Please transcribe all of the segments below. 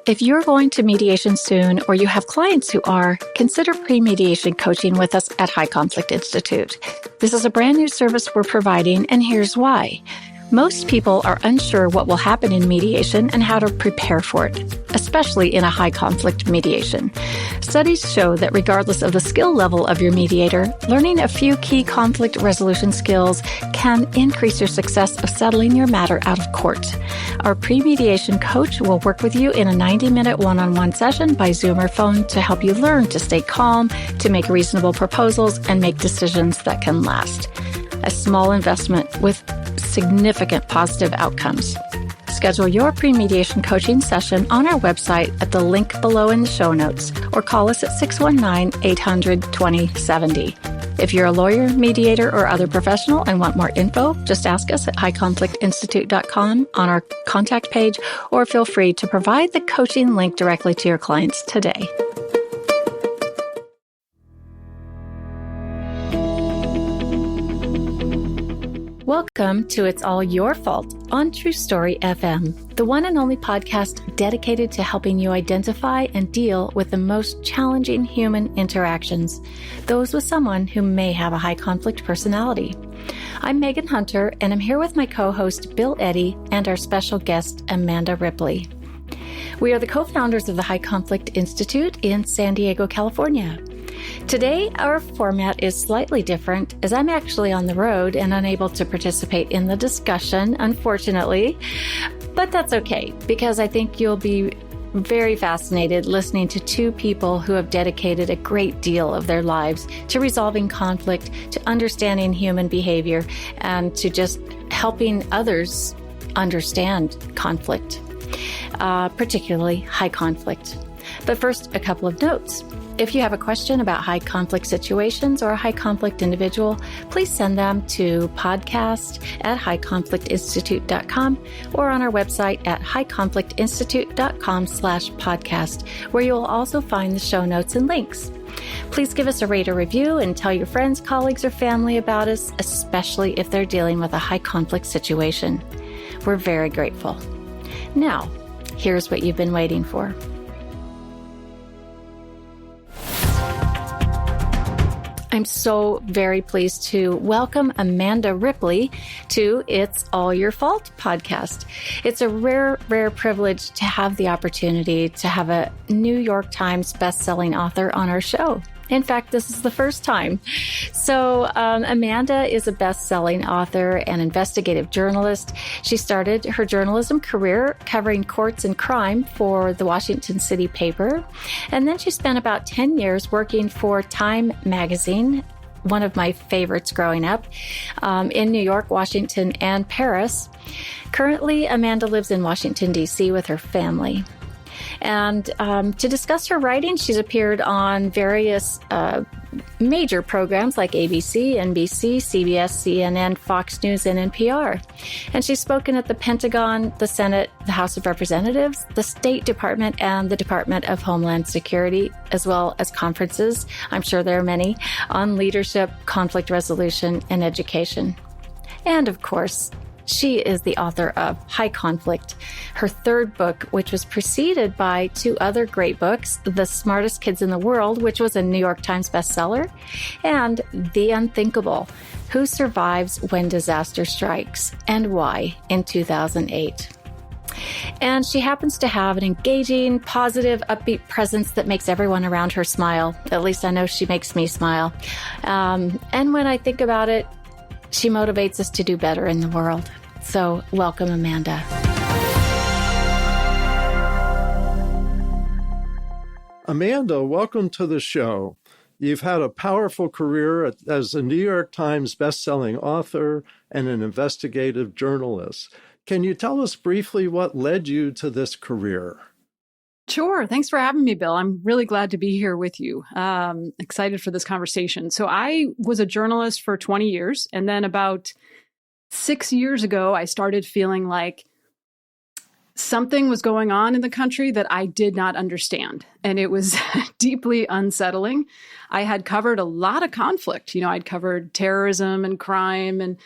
If you're going to mediation soon or you have clients who are, consider pre-mediation coaching with us at High Conflict Institute. This is a brand new service we're providing, and here's why. Most people are unsure what will happen in mediation and how to prepare for it, especially in a high conflict mediation. Studies show that regardless of the skill level of your mediator, learning a few key conflict resolution skills can increase your success of settling your matter out of court. Our pre-mediation coach will work with you in a 90-minute one-on-one session by Zoom or phone to help you learn to stay calm, to make reasonable proposals, and make decisions that can last. A small investment with significant positive outcomes. Schedule your pre-mediation coaching session on our website at the link below in the show notes, or call us at 619-800-2070. If you're a lawyer, mediator, or other professional and want more info, just ask us at highconflictinstitute.com on our contact page, or feel free to provide the coaching link directly to your clients today. Welcome to It's All Your Fault on True Story FM, the one and only podcast dedicated to helping you identify and deal with the most challenging human interactions, those with someone who may have a high conflict personality. I'm Megan Hunter, and I'm here with my co-host Bill Eddy and our special guest Amanda Ripley. We are the co-founders of the High Conflict Institute in San Diego, California. Today, our format is slightly different as I'm actually on the road and unable to participate in the discussion, unfortunately. But that's okay, because I think you'll be very fascinated listening to two people who have dedicated a great deal of their lives to resolving conflict, to understanding human behavior, and to just helping others understand conflict, particularly high conflict. But first, a couple of notes. If you have a question about high conflict situations or a high conflict individual, please send them to podcast@highconflictinstitute.com or on our website at highconflictinstitute.com/podcast, where you will also find the show notes and links. Please give us a rate or review and tell your friends, colleagues, or family about us, especially if they're dealing with a high conflict situation. We're very grateful. Now, here's what you've been waiting for. I'm so very pleased to welcome Amanda Ripley to It's All Your Fault podcast. It's a rare privilege to have the opportunity to have a New York Times best-selling author on our show. In fact, this is the first time. So Amanda is a best-selling author and investigative journalist. She started her journalism career covering courts and crime for the Washington City paper. And then she spent about 10 years working for Time magazine, one of my favorites growing up, in New York, Washington, and Paris. Currently, Amanda lives in Washington, D.C. with her family. And to discuss her writing, she's appeared on various major programs like ABC, NBC, CBS, CNN, Fox News, and NPR. And she's spoken at the Pentagon, the Senate, the House of Representatives, the State Department, and the Department of Homeland Security, as well as conferences, I'm sure there are many, on leadership, conflict resolution, and education. And of course, she is the author of High Conflict, her third book, which was preceded by two other great books, The Smartest Kids in the World, which was a New York Times bestseller, and The Unthinkable, Who Survives When Disaster Strikes and Why, in 2008. And she happens to have an engaging, positive, upbeat presence that makes everyone around her smile. At least I know she makes me smile. And when I think about it, she motivates us to do better in the world. So welcome, Amanda. Amanda, welcome to the show. You've had a powerful career as a New York Times bestselling author and an investigative journalist. Can you tell us briefly what led you to this career? Sure. Thanks for having me, Bill. I'm really glad to be here with you. Excited for this conversation. So I was a journalist for 20 years. And then about 6 years ago, I started feeling like something was going on in the country that I did not understand. And it was deeply unsettling. I had covered a lot of conflict. I'd covered terrorism and crime and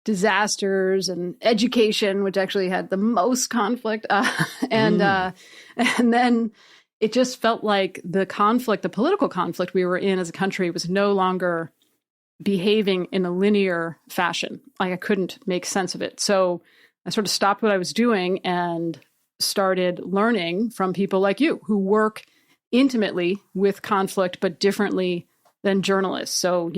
disasters and education, which actually had the most conflict. And then it just felt like the conflict, the political conflict we were in as a country was no longer behaving in a linear fashion. Like I couldn't make sense of it. So I sort of stopped what I was doing and started learning from people like you who work intimately with conflict, but differently than journalists. So,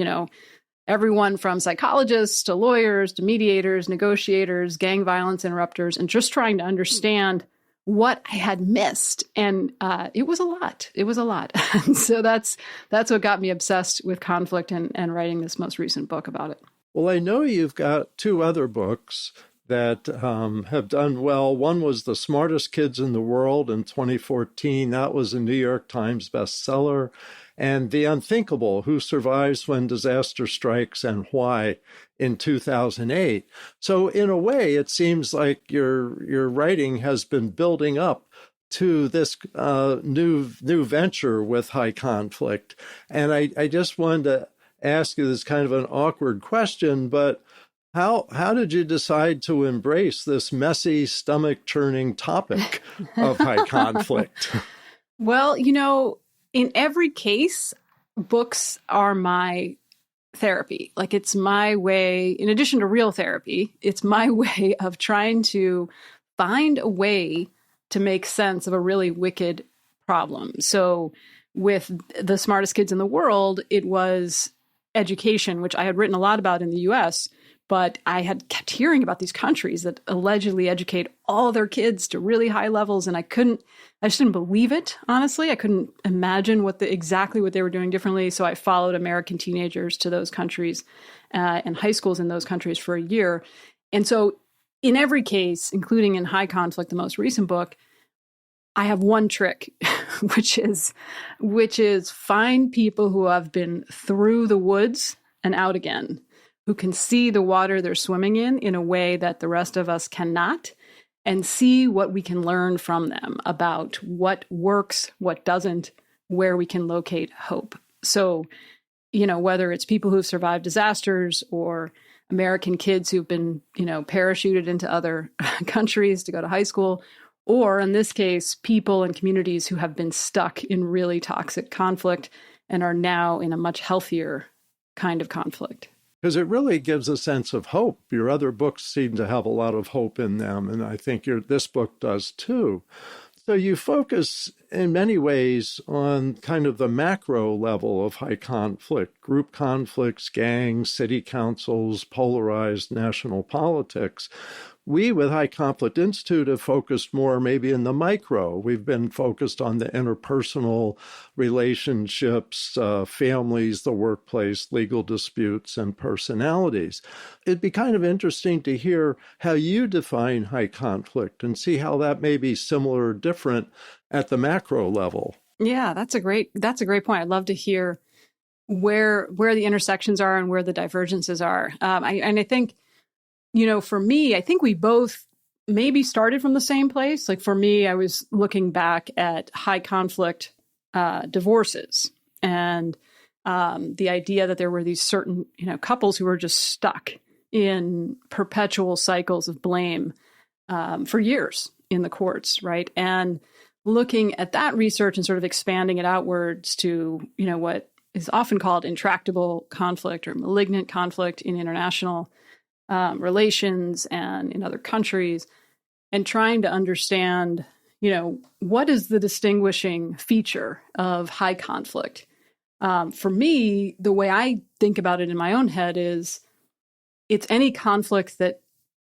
everyone from psychologists to lawyers to mediators, negotiators, gang violence interrupters, and just trying to understand what I had missed. And it was a lot. It was a lot. And so that's what got me obsessed with conflict and writing this most recent book about it. Well, I know you've got two other books that have done well. One was The Smartest Kids in the World in 2014. That was a New York Times bestseller. And The Unthinkable, Who Survives When Disaster Strikes and Why, in 2008. So in a way, it seems like your writing has been building up to this new venture with high conflict. And I just wanted to ask you this kind of an awkward question, but how did you decide to embrace this messy, stomach-churning topic of high conflict? Well, in every case, books are my therapy. Like it's my way, in addition to real therapy, it's my way of trying to find a way to make sense of a really wicked problem. So with The Smartest Kids in the World, it was education, which I had written a lot about in the US, but I had kept hearing about these countries that allegedly educate all their kids to really high levels. And I just didn't believe it, honestly. I couldn't imagine exactly what they were doing differently. So I followed American teenagers to those countries and high schools in those countries for a year. And so in every case, including in High Conflict, the most recent book, I have one trick, which is find people who have been through the woods and out again, who can see the water they're swimming in a way that the rest of us cannot, and see what we can learn from them about what works, what doesn't, where we can locate hope. So, whether it's people who've survived disasters or American kids who've been, parachuted into other countries to go to high school, or in this case, people and communities who have been stuck in really toxic conflict and are now in a much healthier kind of conflict. Because it really gives a sense of hope. Your other books seem to have a lot of hope in them, and I think this book does too. So you focus in many ways on kind of the macro level of high conflict, group conflicts, gangs, city councils, polarized national politics. We, with High Conflict Institute, have focused more maybe in the micro. We've been focused on the interpersonal relationships, families, the workplace, legal disputes, and personalities. It'd be kind of interesting to hear how you define high conflict and see how that may be similar or different at the macro level. Yeah, that's a great point. I'd love to hear where the intersections are and where the divergences are. I think, for me, I think we both maybe started from the same place. Like for me, I was looking back at high conflict divorces and the idea that there were these certain, couples who were just stuck in perpetual cycles of blame for years in the courts, right? And looking at that research and sort of expanding it outwards to, what is often called intractable conflict or malignant conflict in international relations and in other countries, and trying to understand, what is the distinguishing feature of high conflict? For me, the way I think about it in my own head is it's any conflict that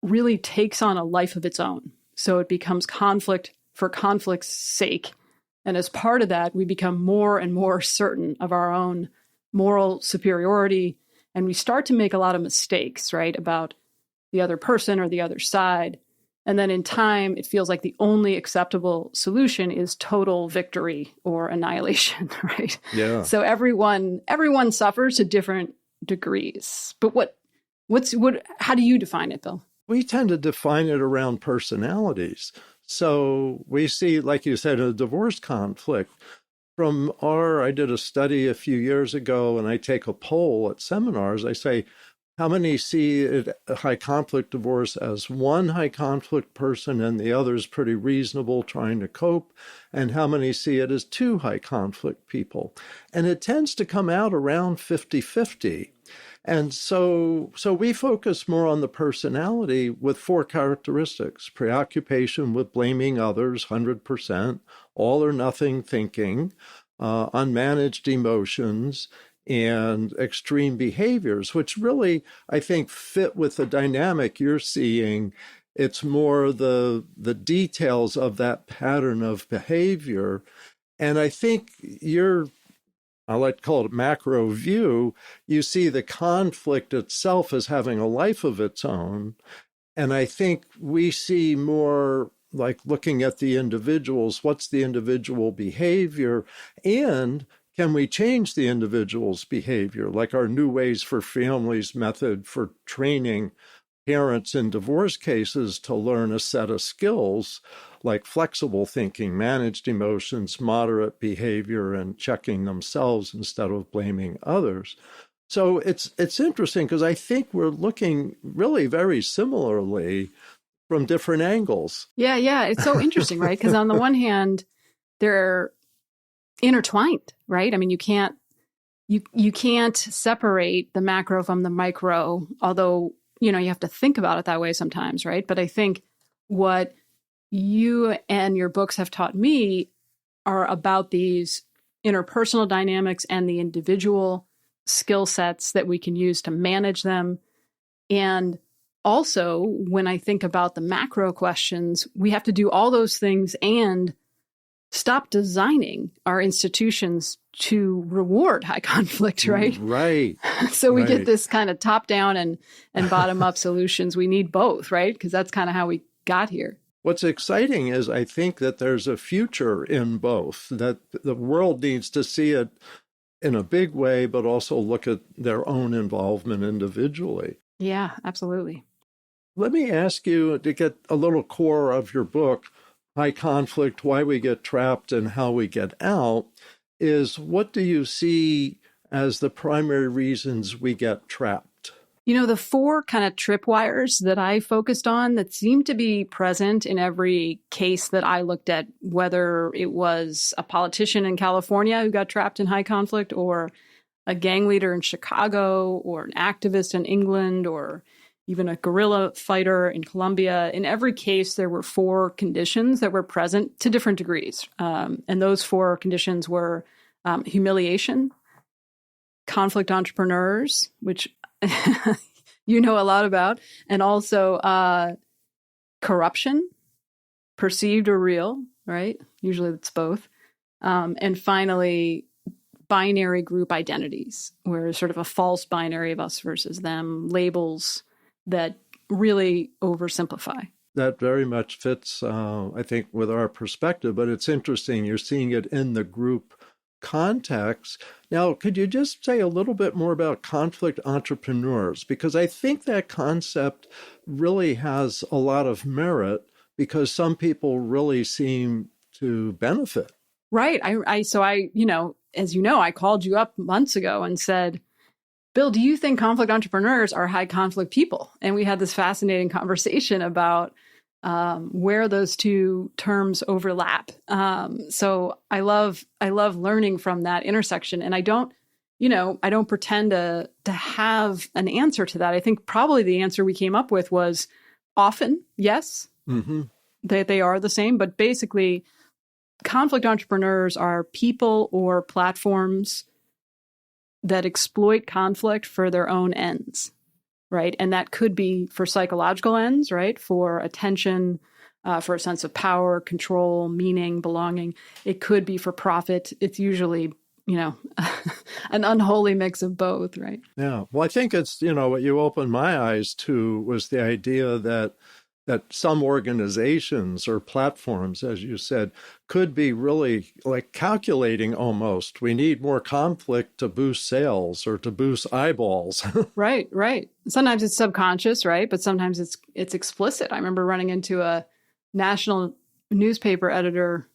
really takes on a life of its own. So it becomes conflict for conflict's sake. And as part of that, we become more and more certain of our own moral superiority. And we start to make a lot of mistakes, right, about the other person or the other side. And then in time, it feels like the only acceptable solution is total victory or annihilation, right? Yeah. So everyone suffers to different degrees. But how do you define it, Bill? We tend to define it around personalities. So we see, like you said, a divorce conflict. I did a study a few years ago, and I take a poll at seminars. I say, How many see a high conflict divorce as one high conflict person and the other's pretty reasonable trying to cope? And how many see it as two high conflict people? And it tends to come out around 50-50. And so we focus more on the personality with four characteristics: preoccupation with blaming others, 100%, all or nothing thinking, unmanaged emotions, and extreme behaviors, which really, I think, fit with the dynamic you're seeing. It's more the details of that pattern of behavior. And I think I like to call it macro view, you see the conflict itself as having a life of its own. And I think we see more like looking at the individuals, what's the individual behavior, and can we change the individual's behavior, like our New Ways for Families method for training parents in divorce cases to learn a set of skills like flexible thinking, managed emotions, moderate behavior, and checking themselves instead of blaming others. So it's interesting because I think we're looking really very similarly from different angles. Yeah. It's so interesting, right? Because on the one hand, they're intertwined, right? I mean, you can't separate the macro from the micro, although, you have to think about it that way sometimes, right? But I think what you and your books have taught me are about these interpersonal dynamics and the individual skill sets that we can use to manage them. And also, when I think about the macro questions, we have to do all those things and stop designing our institutions to reward high conflict, right? Right. So we get this kind of top-down and bottom-up solutions. We need both, right? Because that's kind of how we got here. What's exciting is I think that there's a future in both, that the world needs to see it in a big way, but also look at their own involvement individually. Yeah, absolutely. Let me ask you to get a little core of your book, High Conflict, Why We Get Trapped and How We Get Out, is what do you see as the primary reasons we get trapped? The four kind of tripwires that I focused on that seem to be present in every case that I looked at, whether it was a politician in California who got trapped in high conflict, or a gang leader in Chicago, or an activist in England, or even a guerrilla fighter in Colombia. In every case, there were four conditions that were present to different degrees. And those four conditions were humiliation, conflict entrepreneurs, which you know a lot about, and also corruption, perceived or real, right? Usually it's both. And finally, binary group identities, where sort of a false binary of us versus them, labels that really oversimplify. That very much fits, I think, with our perspective, but it's interesting. You're seeing it in the group context. Now, could you just say a little bit more about conflict entrepreneurs? Because I think that concept really has a lot of merit because some people really seem to benefit. Right. So I, as you know, I called you up months ago and said, Bill, do you think conflict entrepreneurs are high conflict people? And we had this fascinating conversation about where those two terms overlap. So I love learning from that intersection. And I don't pretend to have an answer to that. I think probably the answer we came up with was often, yes, they are the same. But basically, conflict entrepreneurs are people or platforms that exploit conflict for their own ends, right? And that could be for psychological ends, right? For attention, for a sense of power, control, meaning, belonging. It could be for profit. It's usually, an unholy mix of both, right? Yeah. Well, I think it's, what you opened my eyes to was the idea that some organizations or platforms, as you said, could be really like calculating almost. We need more conflict to boost sales or to boost eyeballs. Right. Sometimes it's subconscious, right? But sometimes it's explicit. I remember running into a national newspaper editor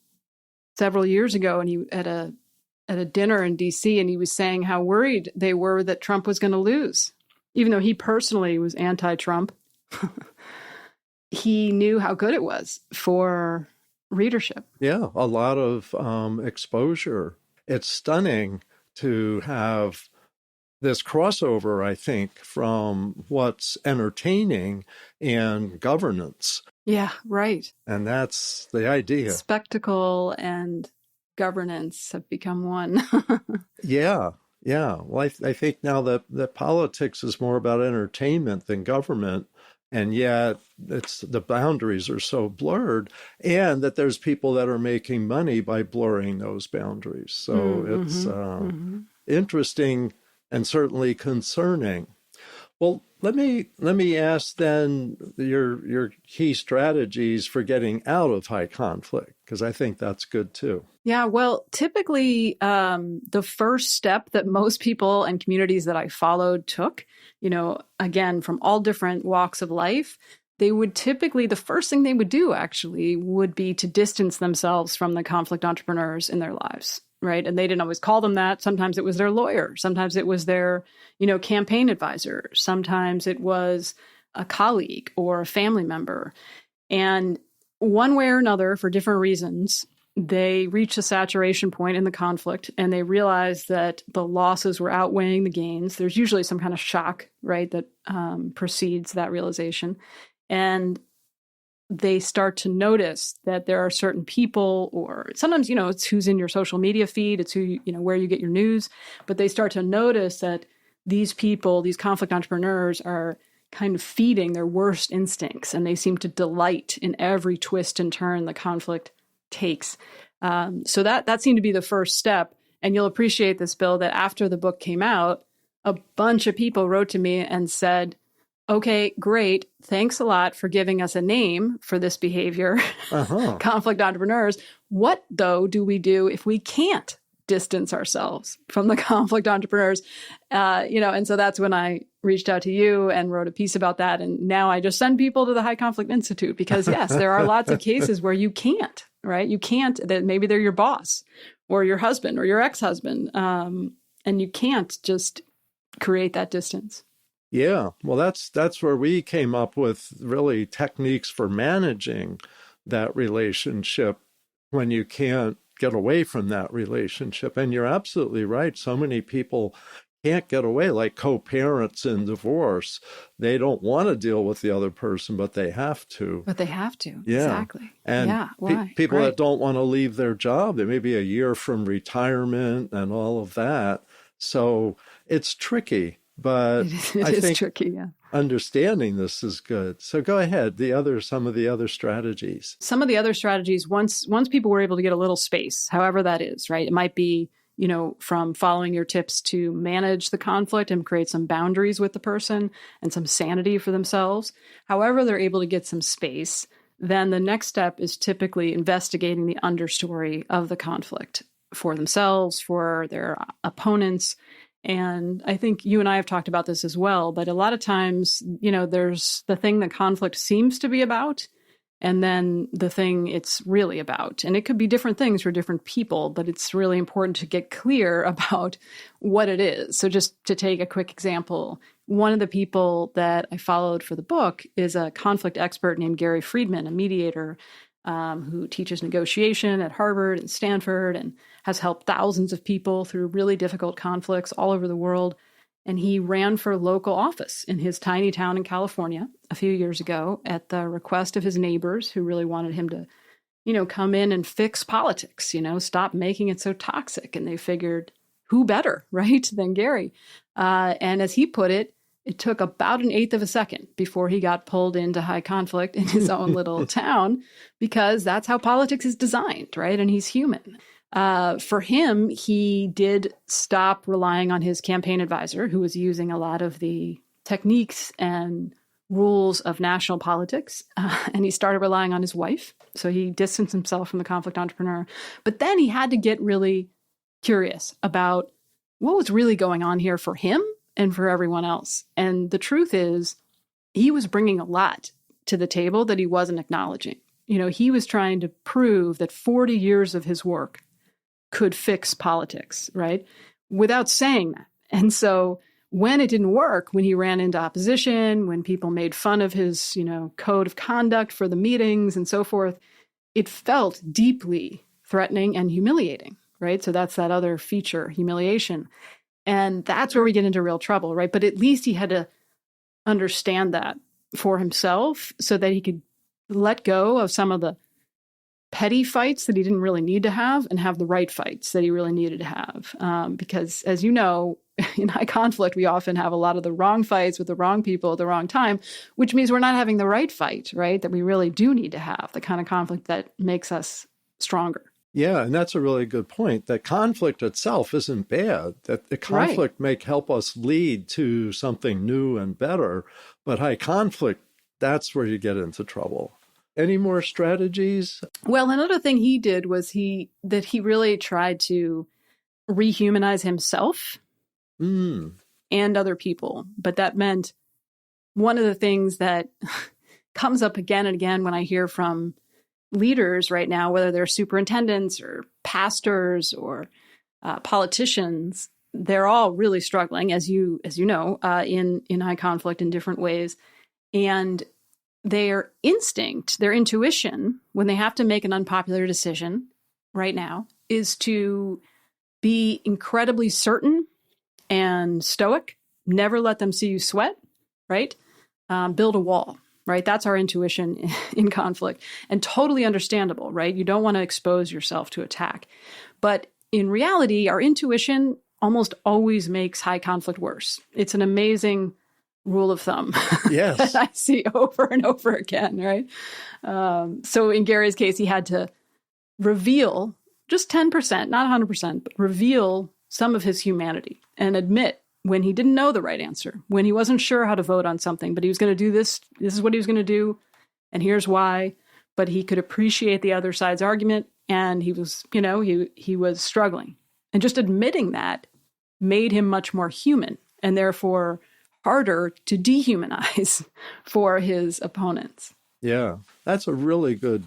several years ago, and he at a dinner in DC, and he was saying how worried they were that Trump was going to lose. Even though he personally was anti-Trump, he knew how good it was for readership. Yeah, a lot of exposure. It's stunning to have this crossover, I think, from what's entertaining and governance. Yeah, right. And that's the idea. Spectacle and governance have become one. Yeah. Well, I think now that politics is more about entertainment than government, and yet the boundaries are so blurred, and that there's people that are making money by blurring those boundaries. So it's interesting and certainly concerning. Well, let me ask then your key strategies for getting out of high conflict, because I think that's good too. Yeah, well, typically the first step that most people and communities that I followed took, again, from all different walks of life, they would typically, the first thing they would do actually would be to distance themselves from the conflict entrepreneurs in their lives, right? And they didn't always call them that. Sometimes it was their lawyer. Sometimes it was their, campaign advisor. Sometimes it was a colleague or a family member. And one way or another, for different reasons, they reached a saturation point in the conflict and they realized that the losses were outweighing the gains. There's usually some kind of shock, right, that precedes that realization. And they start to notice that there are certain people, or sometimes, it's who's in your social media feed, it's who, where you get your news, but they start to notice that these people, these conflict entrepreneurs, are kind of feeding their worst instincts, and they seem to delight in every twist and turn the conflict takes. So that seemed to be the first step. And you'll appreciate this, Bill, that after the book came out, a bunch of people wrote to me and said, okay, great. Thanks a lot for giving us a name for this behavior, conflict entrepreneurs. What, though, do we do if we can't distance ourselves from the conflict entrepreneurs? And so that's when I reached out to you and wrote a piece about that. And now I just send people to the High Conflict Institute because, yes, there are lots of cases where you can't, right? You can't, that maybe they're your boss or your husband or your ex-husband, and you can't just create that distance. Yeah, well, that's where we came up with really techniques for managing that relationship when you can't get away from that relationship. And you're absolutely right. So many people can't get away, like co-parents in divorce. They don't want to deal with the other person, but they have to. But they have to. Yeah. Exactly. And yeah. Why? People right. that don't want to leave their job, they may be a year from retirement and all of that. So it's tricky. But it I is think tricky, yeah. Understanding this is good. So go ahead. Some of the other strategies. Some of the other strategies, once people were able to get a little space, however that is, right? It might be, from following your tips to manage the conflict and create some boundaries with the person and some sanity for themselves. However they're able to get some space, then the next step is typically investigating the understory of the conflict for themselves, for their opponents. And I think you and I have talked about this as well, but a lot of times, there's the thing that conflict seems to be about, and then the thing it's really about. And it could be different things for different people, but it's really important to get clear about what it is. So just to take a quick example, one of the people that I followed for the book is a conflict expert named Gary Friedman, a mediator who teaches negotiation at Harvard and Stanford and has helped thousands of people through really difficult conflicts all over the world. And he ran for local office in his tiny town in California a few years ago at the request of his neighbors who really wanted him to, come in and fix politics, stop making it so toxic. And they figured, who better, right, than Gary? And as he put it, it took about 1/8 of a second before he got pulled into high conflict in his own little town, because that's how politics is designed, right? And he's human. For him, he did stop relying on his campaign advisor, who was using a lot of the techniques and rules of national politics, and he started relying on his wife. So he distanced himself from the conflict entrepreneur. But then he had to get really curious about what was really going on here for him and for everyone else. And the truth is, he was bringing a lot to the table that he wasn't acknowledging. He was trying to prove that 40 years of his work could fix politics, right? Without saying that. And so when it didn't work, when he ran into opposition, when people made fun of his, code of conduct for the meetings and so forth, it felt deeply threatening and humiliating, right? So that's that other feature, humiliation. And that's where we get into real trouble, right? But at least he had to understand that for himself so that he could let go of some of the petty fights that he didn't really need to have and have the right fights that he really needed to have. Because as you know, in high conflict, we often have a lot of the wrong fights with the wrong people at the wrong time, which means we're not having the right fight, right? That we really do need to have, the kind of conflict that makes us stronger. Yeah, and that's a really good point, that conflict itself isn't bad, that the conflict may help us lead to something new and better, but high conflict, that's where you get into trouble. Any more strategies? Well, another thing he did was he really tried to rehumanize himself and other people. But that meant one of the things that comes up again and again when I hear from leaders right now, whether they're superintendents or pastors or politicians, they're all really struggling, as you know, in high conflict in different ways. And their instinct, their intuition, when they have to make an unpopular decision right now, is to be incredibly certain and stoic, never let them see you sweat, right? Build a wall, right? That's our intuition in conflict, and totally understandable, right? You don't want to expose yourself to attack. But in reality, our intuition almost always makes high conflict worse. It's an amazing rule of thumb yes. that I see over and over again, right? So in Gary's case, he had to reveal just 10%, not 100%, but reveal some of his humanity and admit when he didn't know the right answer, when he wasn't sure how to vote on something, but he was going to do this. This is what he was going to do, and here's why. But he could appreciate the other side's argument, and he was, he was struggling. And just admitting that made him much more human, and therefore harder to dehumanize for his opponents. Yeah, that's a really good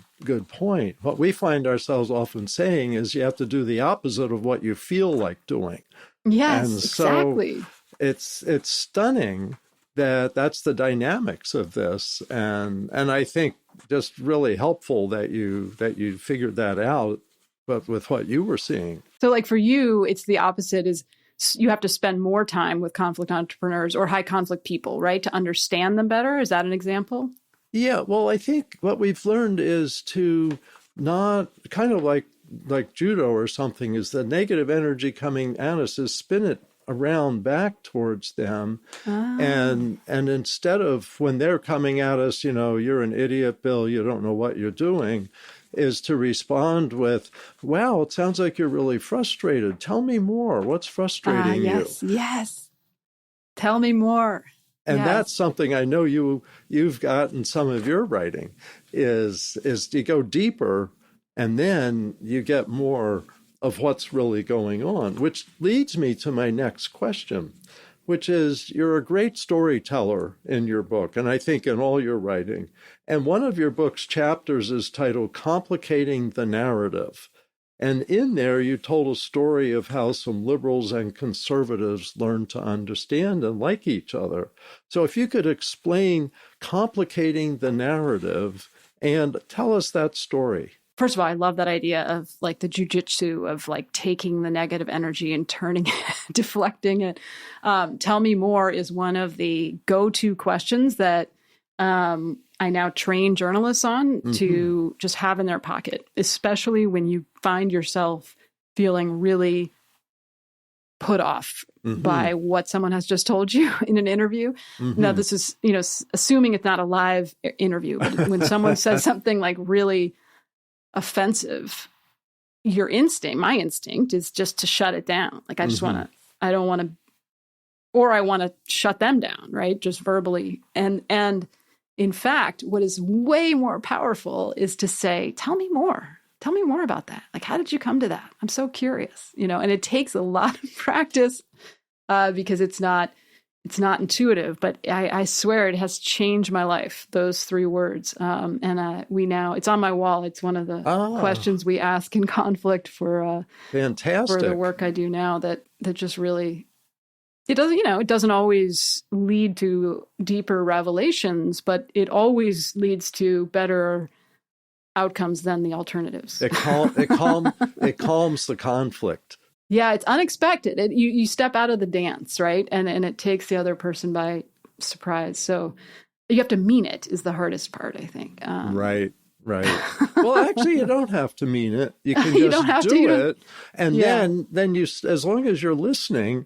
point. What we find ourselves often saying is you have to do the opposite of what you feel like doing. Yes, and so exactly. It's stunning that that's the dynamics of this, and I think just really helpful that you figured that out, but with what you were seeing. So, like for you, it's the opposite. Is you have to spend more time with conflict entrepreneurs or high conflict people, right, to understand them better. Is that an example? Yeah, well, I think what we've learned is to not, kind of like judo or something, is the negative energy coming at us is spin it around back towards them. And instead of when they're coming at us, you're an idiot, Bill, you don't know what you're doing, is to respond with, wow, it sounds like you're really frustrated. Tell me more. What's frustrating you? Yes. Tell me more. And that's something I know you've got in some of your writing is you go deeper and then you get more of what's really going on, which leads me to my next question, which is you're a great storyteller in your book, and I think in all your writing. And one of your book's chapters is titled Complicating the Narrative. And in there, you told a story of how some liberals and conservatives learned to understand and like each other. So if you could explain Complicating the Narrative and tell us that story. First of all, I love that idea of like the jujitsu of like taking the negative energy and turning it, deflecting it. Tell me more is one of the go-to questions that I now train journalists on to just have in their pocket, especially when you find yourself feeling really put off by what someone has just told you in an interview. Now, this is, assuming it's not a live interview, but when someone says something like really offensive, my instinct is just to shut it down. Like, I want to shut them down, right? Just verbally. And in fact, what is way more powerful is to say, tell me more about that. Like, how did you come to that? I'm so curious, and it takes a lot of practice because it's not intuitive, but I swear it has changed my life, those 3 words. And it's on my wall. It's one of the questions we ask in conflict for fantastic, for the work I do now that just really It doesn't, it doesn't always lead to deeper revelations, but it always leads to better outcomes than the alternatives. It calms the conflict. Yeah, it's unexpected. You step out of the dance, right? And it takes the other person by surprise. So you have to mean it is the hardest part, I think. Right. Well, actually, you don't have to mean it. You can You just don't have do to. it. And then you, as long as you're listening,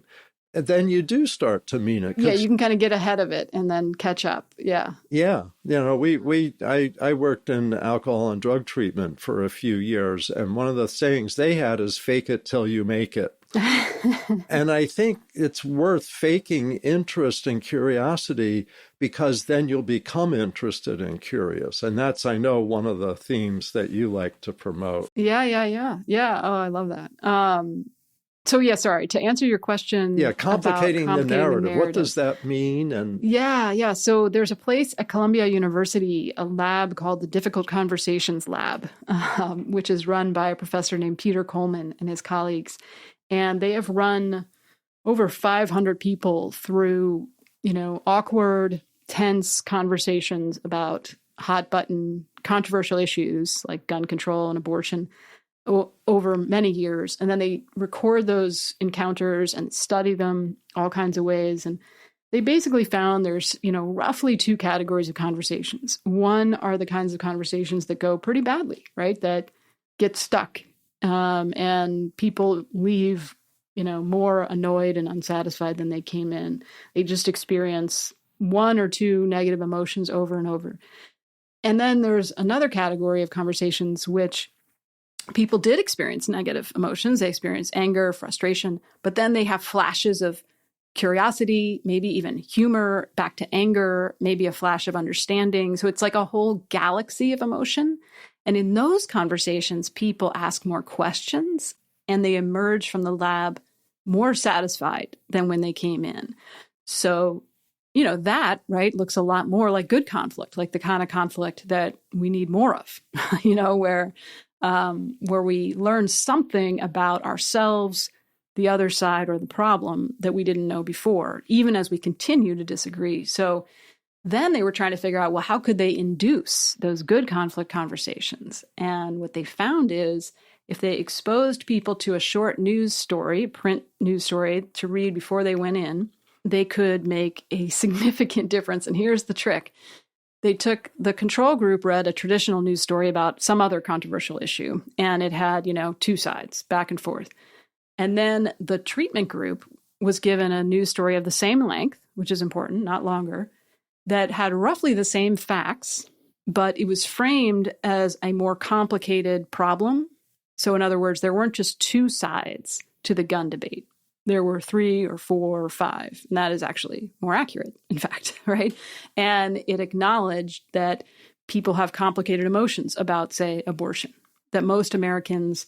then you do start to mean it. Yeah, you can kind of get ahead of it and then catch up. Yeah. Yeah. I worked in alcohol and drug treatment for a few years. And one of the sayings they had is fake it till you make it. And I think it's worth faking interest and curiosity, because then you'll become interested and curious. And that's, I know, one of the themes that you like to promote. Yeah. Oh, I love that. So sorry, to answer your question. Yeah, complicating the narrative. What does that mean? And Yeah. So there's a place at Columbia University, a lab called the Difficult Conversations Lab, which is run by a professor named Peter Coleman and his colleagues. And they have run over 500 people through, awkward, tense conversations about hot button controversial issues like gun control and abortion over many years. And then they record those encounters and study them all kinds of ways. And they basically found there's, roughly two categories of conversations. One are the kinds of conversations that go pretty badly, right? That get stuck. And people leave, more annoyed and unsatisfied than they came in. They just experience one or two negative emotions over and over. And then there's another category of conversations which people did experience negative emotions. They experience anger, frustration, but then they have flashes of curiosity, maybe even humor, back to anger, maybe a flash of understanding. So it's like a whole galaxy of emotion. And in those conversations, people ask more questions and they emerge from the lab more satisfied than when they came in. So, that, right, looks a lot more like good conflict, like the kind of conflict that we need more of, where we learn something about ourselves, the other side, or the problem that we didn't know before, even as we continue to disagree. So then they were trying to figure out, well, how could they induce those good conflict conversations? And what they found is if they exposed people to a short news story, print news story to read before they went in, they could make a significant difference. And here's the trick. They took the control group, read a traditional news story about some other controversial issue, and it had, two sides back and forth. And then the treatment group was given a news story of the same length, which is important, not longer, that had roughly the same facts, but it was framed as a more complicated problem. So in other words, there weren't just two sides to the gun debate. There were 3 or 4 or 5. And that is actually more accurate, in fact, right? And it acknowledged that people have complicated emotions about, say, abortion, that most Americans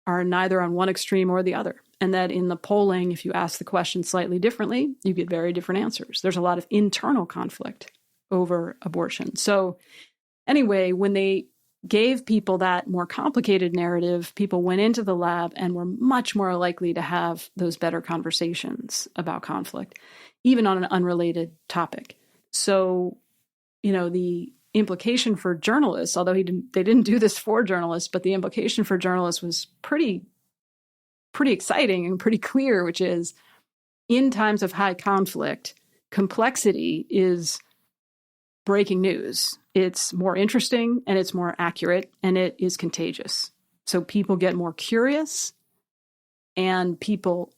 are neither on one extreme or the other. And that in the polling, if you ask the question slightly differently, you get very different answers. There's a lot of internal conflict over abortion. So anyway, when they gave people that more complicated narrative, people went into the lab and were much more likely to have those better conversations about conflict, even on an unrelated topic. So, the implication for journalists, although they didn't do this for journalists, but the implication for journalists was pretty exciting and pretty clear, which is in times of high conflict, complexity is breaking news. It's more interesting and it's more accurate and it is contagious. So people get more curious and people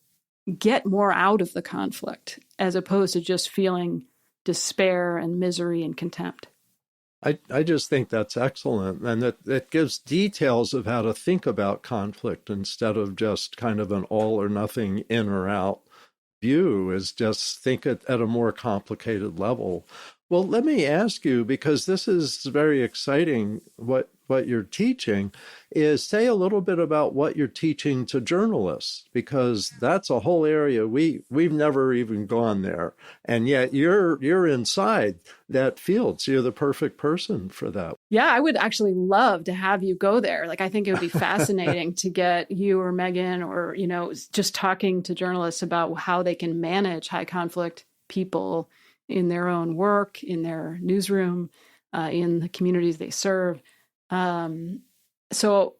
get more out of the conflict as opposed to just feeling despair and misery and contempt. I just think that's excellent. And that gives details of how to think about conflict instead of just kind of an all or nothing in or out view, is just think at a more complicated level. Well, let me ask you, because this is very exciting, what you're teaching, is say a little bit about what you're teaching to journalists, because that's a whole area we've never even gone there. And yet you're inside that field. So you're the perfect person for that. Yeah, I would actually love to have you go there. Like, I think it would be fascinating to get you or Megan or, just talking to journalists about how they can manage high conflict people in their own work, in their newsroom, in the communities they serve. So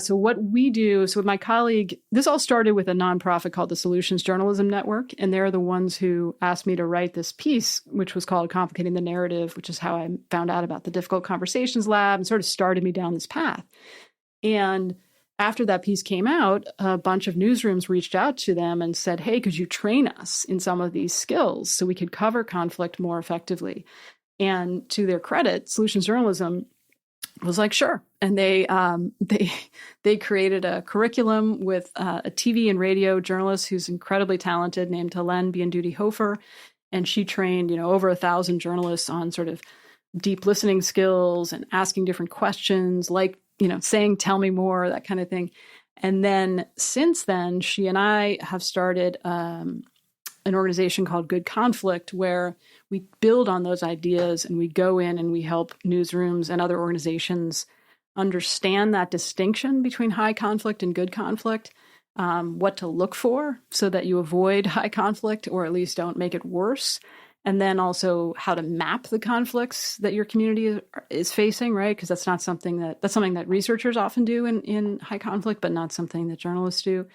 what we do, so with my colleague, this all started with a nonprofit called the Solutions Journalism Network. And they're the ones who asked me to write this piece, which was called Complicating the Narrative, which is how I found out about the Difficult Conversations Lab and sort of started me down this path. And after that piece came out, a bunch of newsrooms reached out to them and said, hey, could you train us in some of these skills so we could cover conflict more effectively? And to their credit, Solutions Journalism was like, sure. And they created a curriculum with a TV and radio journalist who's incredibly talented named Helen Bianduti-Hofer. And she trained, over 1,000 journalists on sort of deep listening skills and asking different questions, like, saying, tell me more, that kind of thing. And then since then, she and I have started an organization called Good Conflict, where we build on those ideas and we go in and we help newsrooms and other organizations understand that distinction between high conflict and good conflict, what to look for so that you avoid high conflict or at least don't make it worse. And then also how to map the conflicts that your community is facing, right? Because that's something that researchers often do in high conflict, but not something that journalists do.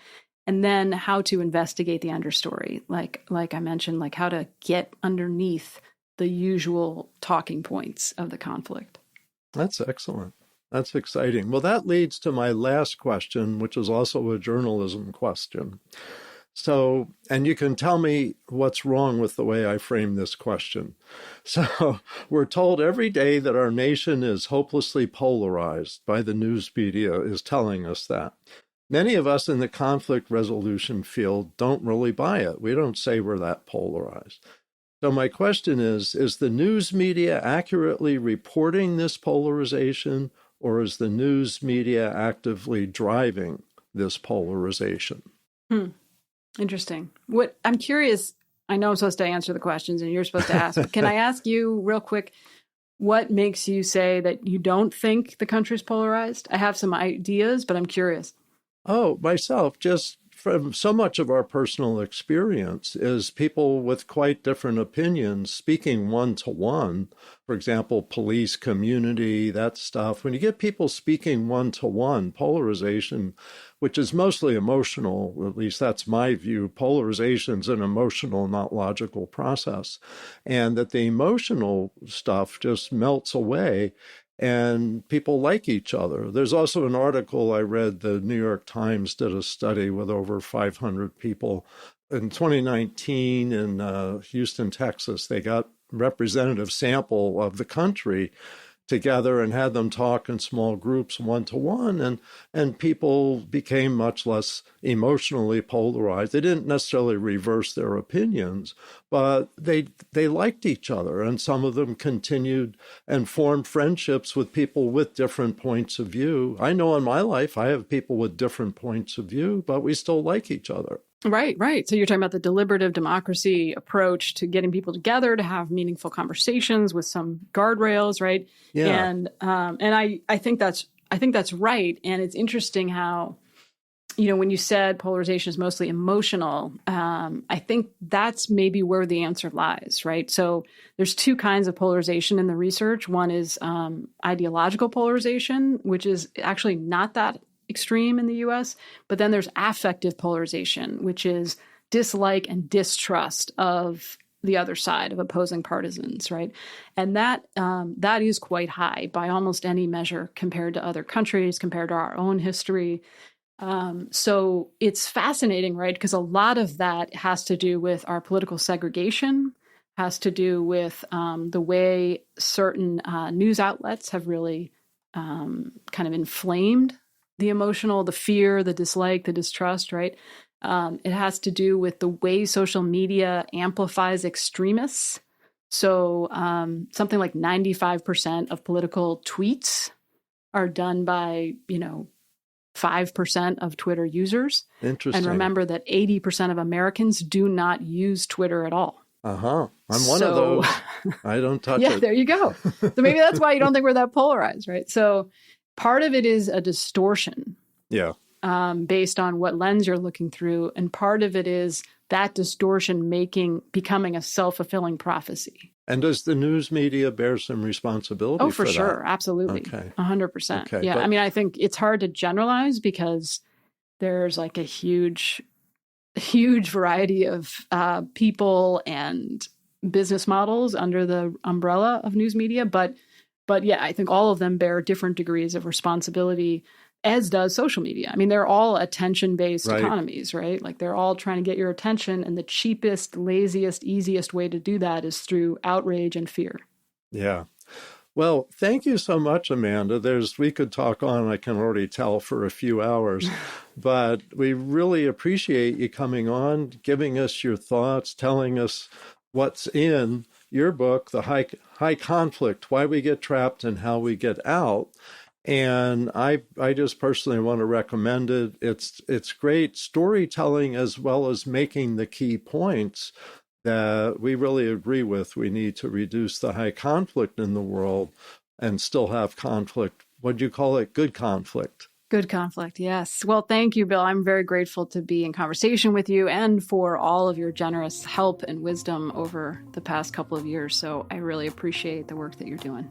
And then how to investigate the understory, like I mentioned, like how to get underneath the usual talking points of the conflict. That's excellent. That's exciting. Well, that leads to my last question, which is also a journalism question. So, and you can tell me what's wrong with the way I frame this question. So, we're told every day that our nation is hopelessly polarized by the news media is telling us that. Many of us in the conflict resolution field don't really buy it. We don't say we're that polarized. So my question is the news media accurately reporting this polarization, or is the news media actively driving this polarization? Interesting. I'm curious, I know I'm supposed to answer the questions and you're supposed to ask, but can I ask you real quick, what makes you say that you don't think the country's polarized? I have some ideas, but I'm curious. Oh, myself, just from so much of our personal experience is people with quite different opinions speaking one-to-one. For example, police, community, that stuff. When you get people speaking one-to-one, polarization, which is mostly emotional, at least that's my view, polarization is an emotional, not logical process. And that the emotional stuff just melts away. And people like each other. There's also an article I read, the New York Times did a study with over 500 people. In 2019 in Houston, Texas, they got representative sample of the country together and had them talk in small groups one-to-one, and people became much less emotionally polarized. They didn't necessarily reverse their opinions, but they liked each other, and some of them continued and formed friendships with people with different points of view. I know in my life I have people with different points of view, but we still like each other. Right. So you're talking about the deliberative democracy approach to getting people together to have meaningful conversations with some guardrails, right? Yeah. And I think that's right. And it's interesting how, when you said polarization is mostly emotional, I think that's maybe where the answer lies, right? So there's two kinds of polarization in the research. One is ideological polarization, which is actually not that extreme in the US, but then there's affective polarization, which is dislike and distrust of the other side, of opposing partisans, right? And that is quite high by almost any measure compared to other countries, compared to our own history. So it's fascinating, right? Because a lot of that has to do with our political segregation, has to do with the way certain news outlets have really kind of inflamed the emotional, the fear, the dislike, the distrust, right? It has to do with the way social media amplifies extremists. So something like 95% of political tweets are done by, 5% of Twitter users. Interesting. And remember that 80% of Americans do not use Twitter at all. I'm one of those. I don't touch it. Yeah, there you go. So maybe that's why you don't think we're that polarized, right? So part of it is a distortion. Yeah. Based on what lens you're looking through. And part of it is that distortion becoming a self-fulfilling prophecy. And does the news media bear some responsibility for that? Sure. Absolutely. Okay. 100%. Okay, yeah. I mean, I think it's hard to generalize because there's like a huge variety of people and business models under the umbrella of news media. But yeah, I think all of them bear different degrees of responsibility, as does social media. I mean, they're all attention-based economies, right? Like they're all trying to get your attention, and the cheapest, laziest, easiest way to do that is through outrage and fear. Yeah. Well, thank you so much, Amanda. We could talk on, I can already tell, for a few hours, but we really appreciate you coming on, giving us your thoughts, telling us what's in your book, The High Conflict, Why We Get Trapped and How We Get Out. And I just personally want to recommend it. It's great storytelling as well as making the key points that we really agree with. We need to reduce the high conflict in the world and still have conflict. What do you call it? Good conflict. Good conflict, yes. Well, thank you, Bill. I'm very grateful to be in conversation with you and for all of your generous help and wisdom over the past couple of years. So I really appreciate the work that you're doing.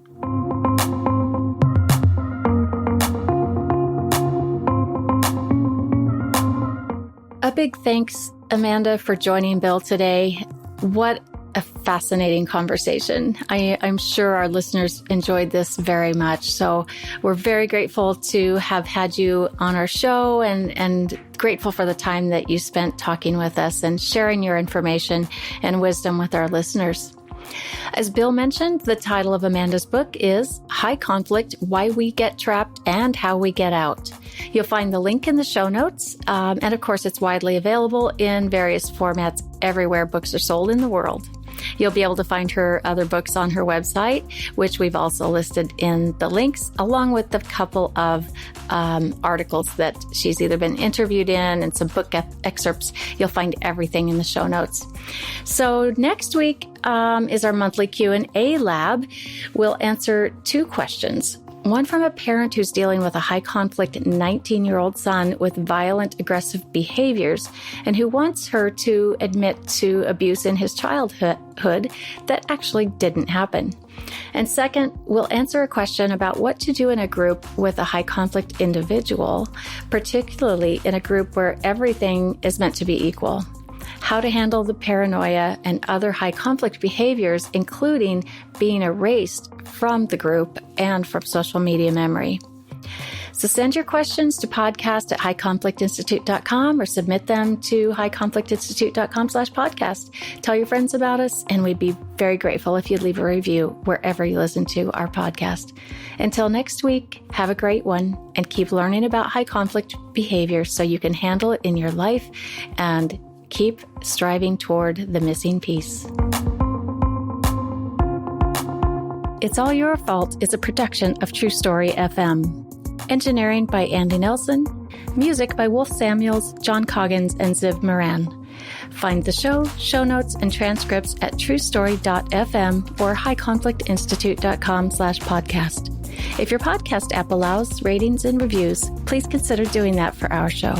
A big thanks, Amanda, for joining Bill today. What a fascinating conversation. I'm sure our listeners enjoyed this very much. So we're very grateful to have had you on our show and grateful for the time that you spent talking with us and sharing your information and wisdom with our listeners. As Bill mentioned, the title of Amanda's book is High Conflict, Why We Get Trapped and How We Get Out. You'll find the link in the show notes. And of course, it's widely available in various formats everywhere books are sold in the world. You'll be able to find her other books on her website, which we've also listed in the links, along with a couple of articles that she's either been interviewed in and some book excerpts. You'll find everything in the show notes. So next week is our monthly Q&A lab. We'll answer 2 questions. One from a parent who's dealing with a high-conflict 19-year-old son with violent, aggressive behaviors and who wants her to admit to abuse in his childhood that actually didn't happen. And second, we'll answer a question about what to do in a group with a high-conflict individual, particularly in a group where everything is meant to be equal. How to handle the paranoia and other high conflict behaviors, including being erased from the group and from social media memory. So send your questions to podcast@highconflictinstitute.com or submit them to highconflictinstitute.com/podcast. Tell your friends about us, and we'd be very grateful if you'd leave a review wherever you listen to our podcast. Until next week, have a great one and keep learning about high conflict behavior so you can handle it in your life and keep striving toward the missing piece. It's All Your Fault is a production of True Story FM. Engineering by Andy Nelson. Music by Wolf Samuels, John Coggins, and Ziv Moran. Find the show notes, and transcripts at truestory.fm or highconflictinstitute.com/podcast. If your podcast app allows ratings and reviews, please consider doing that for our show.